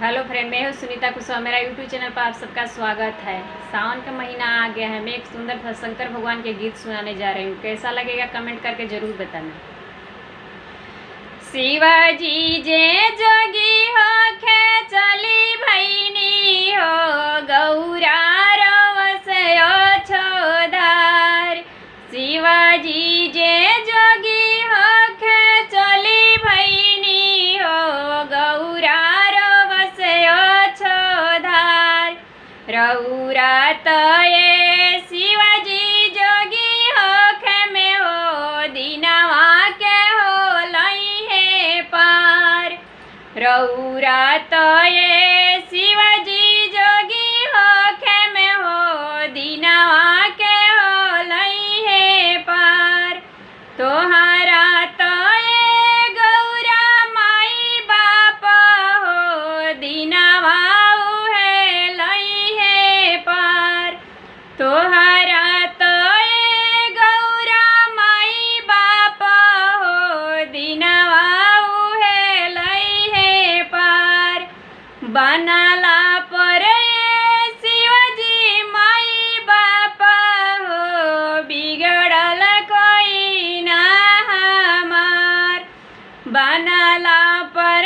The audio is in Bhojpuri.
हेलो फ्रेंड, मैं हूँ सुनीता कुशवाहा। मेरा यूट्यूब चैनल पर आप सबका स्वागत है। सावन का महीना आ गया है। मैं एक सुंदर सा शंकर भगवान के गीत सुनाने जा रही हूँ। कैसा लगेगा कमेंट करके ज़रूर बताना। शिवाजी जे जोगी हो खेचली भैनी हो गौरा रवसयो छोधार। शिवाजी जे जोगी हो खेचली भैनी हो गौरा रवसयो छोधार। रौरा तये शिवाजी जोगी हो खेमे हो दीनावा के हो लई है पार। रौरा तये शिवाजी जोगी हो खेमे हो दीनावा के हो लई है पार। तोहारा तये गौरा माई बाप हो दीनावा उहे लई है पार। तोहारा तये गौरा माई बाप हो दीनावा उहे लई है पार। बनला पर शिवाजी माई बाप हो बिगड़ल कोई ना हमार। बनला पर